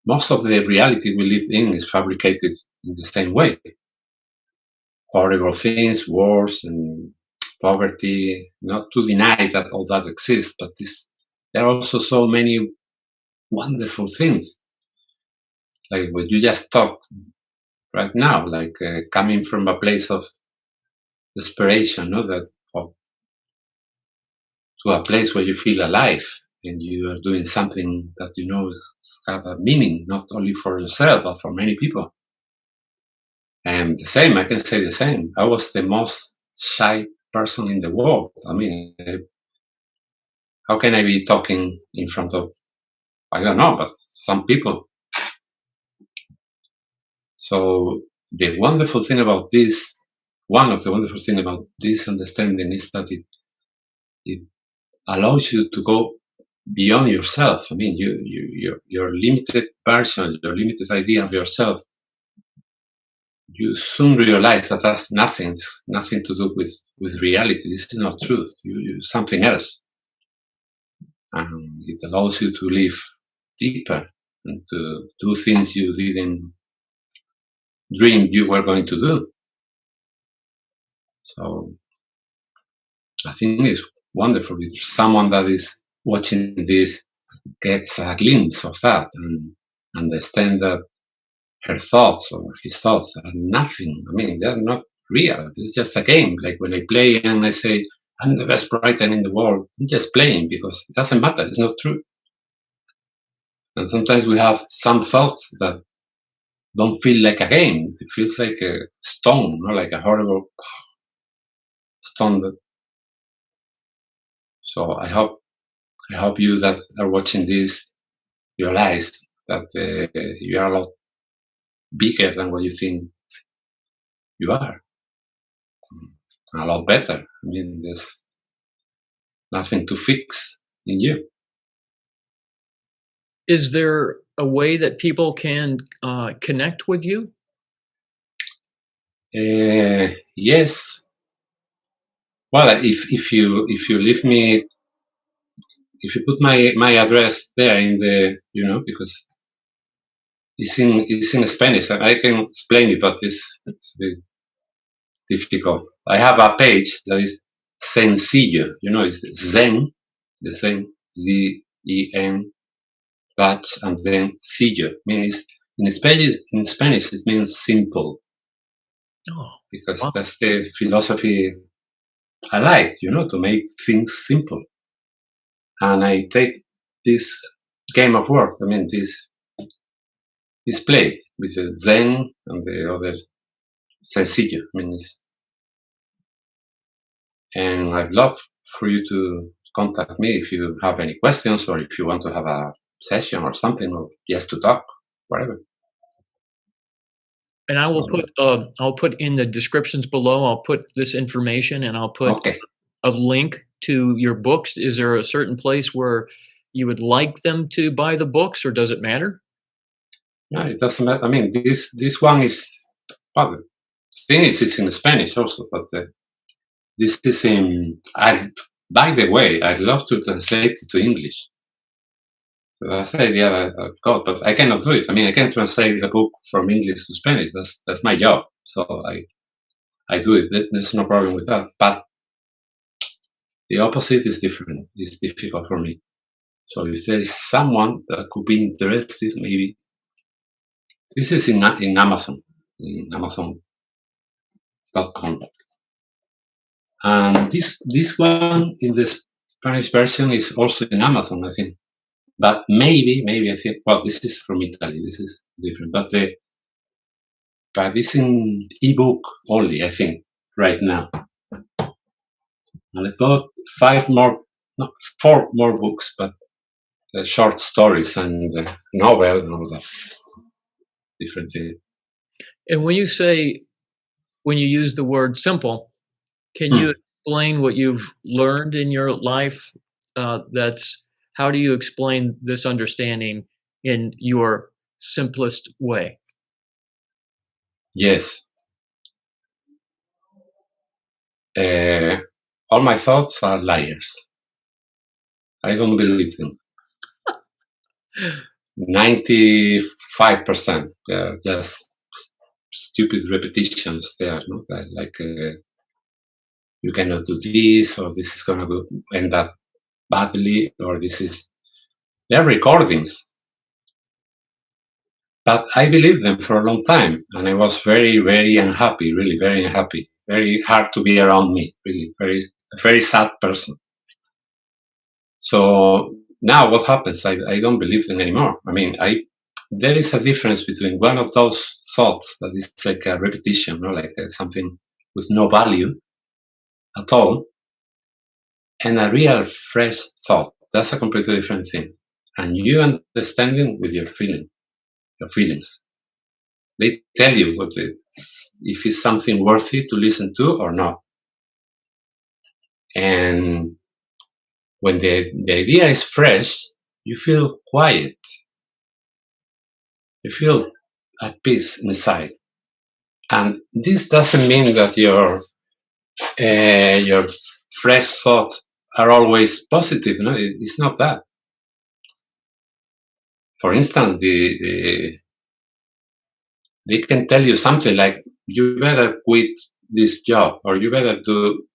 most of the reality we live in is fabricated in the same way. Horrible things, wars, and poverty. Not to deny that all that exists, but there are also so many wonderful things, like what you just talked right now, like coming from a place of desperation, no, that of, to a place where you feel alive and you are doing something that you know has a meaning, not only for yourself but for many people. And the same, I can say the same. I was the most shy person in the world. I mean, how can I be talking in front of, I don't know, but some people? So the wonderful thing about this, one of the wonderful things about this understanding is that it allows you to go beyond yourself. I mean, your limited version, your limited idea of yourself, you soon realize that that's nothing to do with reality. This is not truth. You something else. It allows you to live deeper and to do things you didn't dream you were going to do. So I think it's wonderful if someone that is watching this gets a glimpse of that and understand that her thoughts or his thoughts are nothing. I mean, they're not real. It's just a game. Like when I play and I say, I'm the best writer in the world, I'm just playing because it doesn't matter. It's not true. And sometimes we have some thoughts that don't feel like a game. It feels like a stone, not like a horrible stone. So I hope you that are watching this realize that you are a lot bigger than what you think you are, a lot better. I mean, there's nothing to fix in you. Is there a way that people can connect with you? Yes. Well, if you leave me, if you put my address there in the, because it's in Spanish. I can explain it, but it's a bit difficult. I have a page that is sencillo. It's Zen, the Zen, Z-E-N, but and then sillo means in Spanish it means simple, Oh, because wow. that's the philosophy I like, to make things simple. And I take this game of words, this play with the Zen and the other sencillo. And I'd love for you to contact me if you have any questions, or if you want to have a session or something, or just to talk, whatever. And I'll put in the descriptions below, I'll put this information, and I'll put Okay. a link to your books. Is there a certain place where you would like them to buy the books, or does it matter? No, it doesn't matter. This one is, well, the thing is, it's in Spanish also, but this is in. By the way, I'd love to translate it to English. So that's the idea I've got, but I cannot do it. I can translate the book from English to Spanish. That's my job. So I do it. There's no problem with that. But the opposite is different. It's difficult for me. So if there is someone that could be interested, maybe this is in Amazon, in Amazon.com, and this one in the Spanish version is also in Amazon, I think. But maybe I think, well, this is from Italy. This is different, but it's in ebook only, I think, right now. And I got four more books, but short stories and novel and all that different thing. And when you use the word simple, can you explain what you've learned in your life? How do you explain this understanding in your simplest way? Yes. All my thoughts are liars. I don't believe them. 95%. They're just stupid repetitions. They are not like you cannot do this, or this is going to end up badly, or they're recordings. But I believed them for a long time, and I was very, very unhappy, really very unhappy. Very hard to be around me, really, a very sad person. So now what happens? I don't believe them anymore. There is a difference between one of those thoughts that is like a repetition, like something with no value at all, and a real fresh thought. That's a completely different thing. And you understanding with your feelings. They tell you if it's something worthy to listen to or not. And when the idea is fresh, you feel quiet. You feel at peace inside. And this doesn't mean that your fresh thoughts are always positive. No, it's not that. For instance, they can tell you something like, you better quit this job, or you better do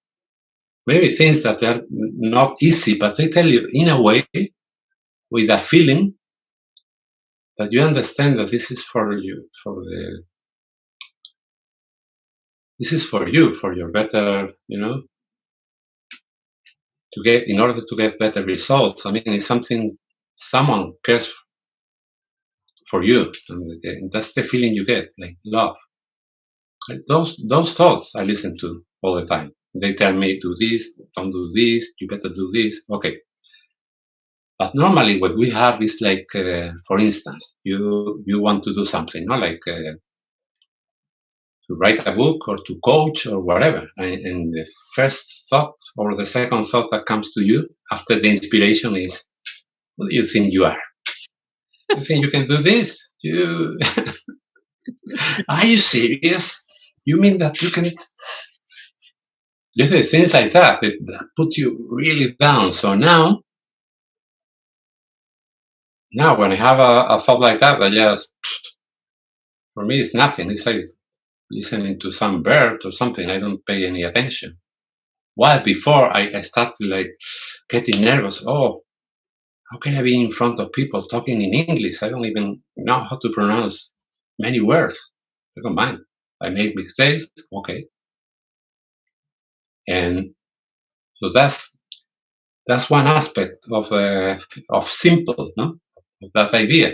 maybe things that are not easy, but they tell you in a way, with a feeling, that you understand that this is for you, for your better, in order to get better results. It's something someone cares for you, and that's the feeling you get, like love. Those thoughts I listen to all the time. They tell me, do this, don't do this, you better do this. Okay. But normally what we have is like, for instance, you want to do something, like to write a book or to coach or whatever. And the first thought or the second thought that comes to you after the inspiration is, what do you think you are? You think you can do this? Are you serious? You mean that you can? You say things like that put you really down. So now now when I have a thought like that, I just, for me, it's nothing. It's like listening to some bird or something. I don't pay any attention. While before I started like getting nervous. Oh, how can I be in front of people talking in English? I don't even know how to pronounce many words. I don't mind. I make mistakes, okay. And so that's one aspect of simple, no, of that idea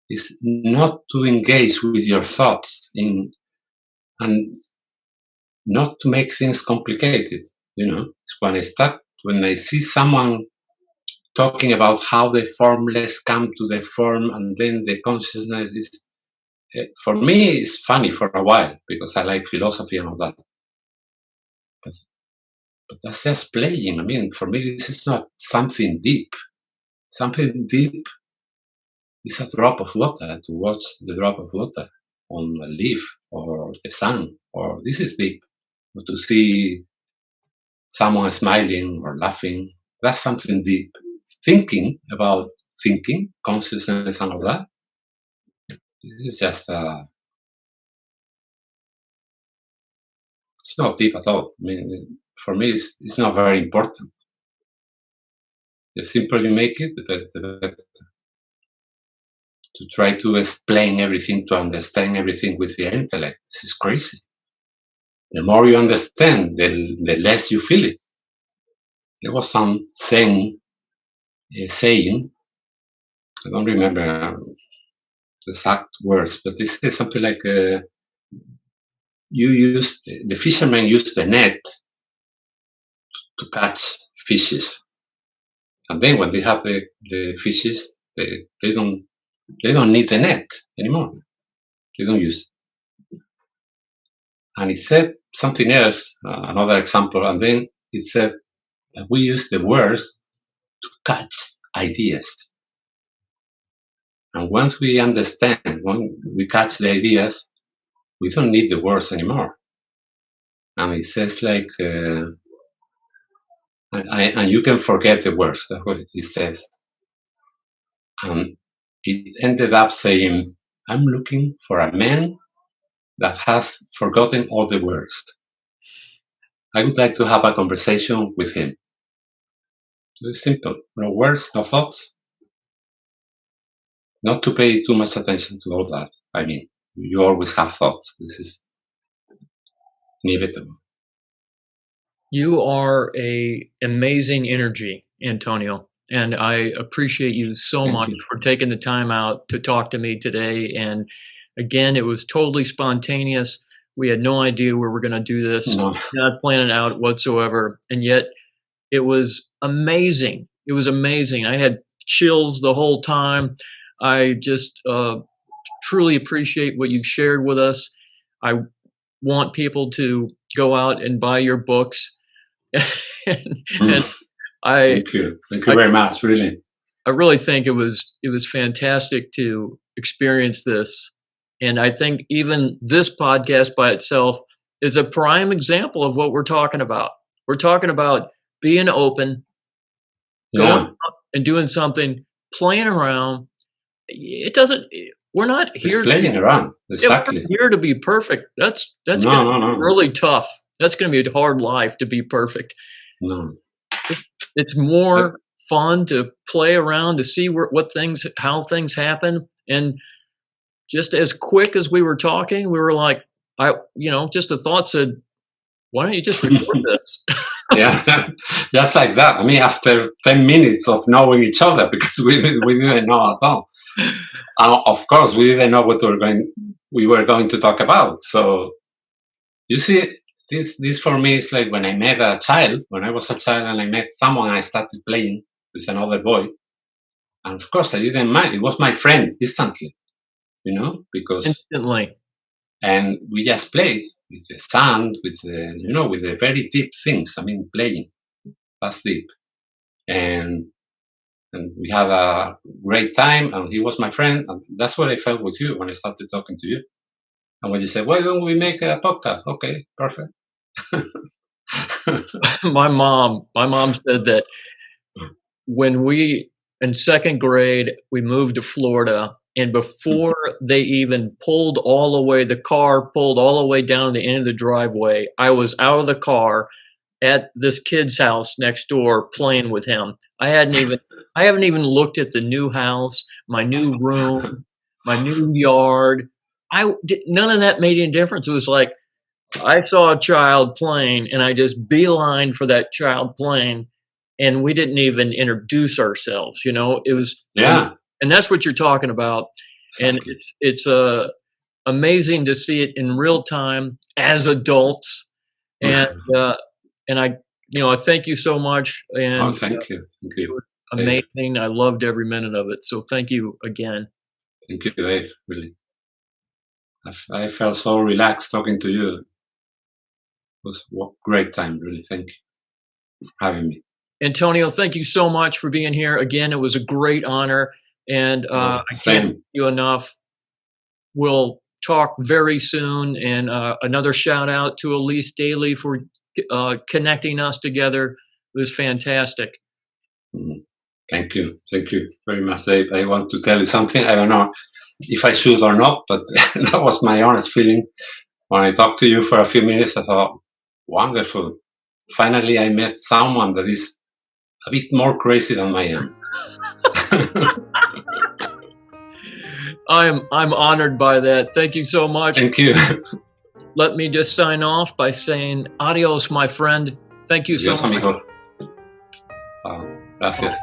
is not to engage with your thoughts in and not to make things complicated. It's when I see someone talking about how the formless come to the form and then the consciousness is, for me, it's funny for a while because I like philosophy and all that. But that's just playing. I mean, for me, this is not something deep. Something deep is a drop of water, to watch the drop of water on a leaf or the sun, or this is deep. But to see someone smiling or laughing, that's something deep. Thinking about thinking, consciousness, and all that, this is just, it's not deep at all. I mean, for me, it's not very important. The simpler you make it, the better. To try to explain everything, to understand everything with the intellect, this is crazy. The more you understand, the less you feel it. There was some Zen saying, I don't remember the exact words, but this is something like the fishermen use the net to catch fishes, and then when they have the fishes, they don't need the net anymore. They don't use. And he said something else, another example, and then he said that we use the words to catch ideas. And once we understand, when we catch the ideas, we don't need the words anymore. And it says like, and you can forget the words. That's what it says. And it ended up saying, I'm looking for a man that has forgotten all the words. I would like to have a conversation with him. So it's simple. No words, no thoughts. Not to pay too much attention to all that. I mean, you always have thoughts. This is inevitable. You are a amazing energy, Antonio, and I appreciate you so Thank much you. for taking the time out to talk to me today. And again, it was totally spontaneous. We had no idea we were going to do this, No. not planning it out whatsoever, and yet it was amazing. It was amazing. I had chills the whole time. I just truly appreciate what you shared with us. I want people to go out and buy your books. and I, Thank you. Thank you very much, really. I really think it was fantastic to experience this. And I think even this podcast by itself is a prime example of what we're talking about. We're talking about being open, going Yeah. out and doing something, playing around. It doesn't, we're not Just here playing around. we're not Exactly. here to be perfect. That's going to be No. really tough. That's going to be a hard life to be perfect. No. It's more fun to play around, to see how things happen. And just as quick as we were talking, we were like, just a thought said, why don't you just record this? Yeah, just like that. I mean, after 10 minutes of knowing each other, because we didn't know at all. Of course, we didn't know what we were going to talk about. So you see, this for me is like when I met a child. When I was a child and I met someone, I started playing with another boy, and of course I didn't mind. It was my friend instantly, because Instantly. and we just played with the sand, with the very deep things. I mean, playing that's deep, and we had a great time. And he was my friend, and that's what I felt with you when I started talking to you. And when you said, "Why don't we make a podcast?" Okay, perfect. My mom said that when we in second grade, we moved to Florida, and before they even the car pulled all the way down to the end of the driveway, I was out of the car at this kid's house next door playing with him. I haven't even looked at the new house, my new room, my new yard. None of that made any difference. It was like I saw a child playing and I just beelined for that child playing, and we didn't even introduce ourselves. It was, Yeah, and that's what you're talking about. And exactly. it's amazing to see it in real time as adults. And, and I thank you so much. And Oh, thank you. Thank it you, was Dave. amazing. I loved every minute of it. So thank you again. Thank you, Dave. Really. I felt so relaxed talking to you. It was a great time, really. Thank you for having me. Antonio, thank you so much for being here. Again, it was a great honor. And I can't thank Same. you enough. We'll talk very soon. And another shout out to Elise Daly for connecting us together. It was fantastic. Thank you. Thank you very much, Dave. I want to tell you something. I don't know if I should or not, but that was my honest feeling. When I talked to you for a few minutes, I thought, wonderful. Finally, I met someone that is a bit more crazy than I am. I'm honored by that. Thank you so much. Thank you. Let me just sign off by saying adios, my friend. Thank you so Adios, much. amigo. Gracias.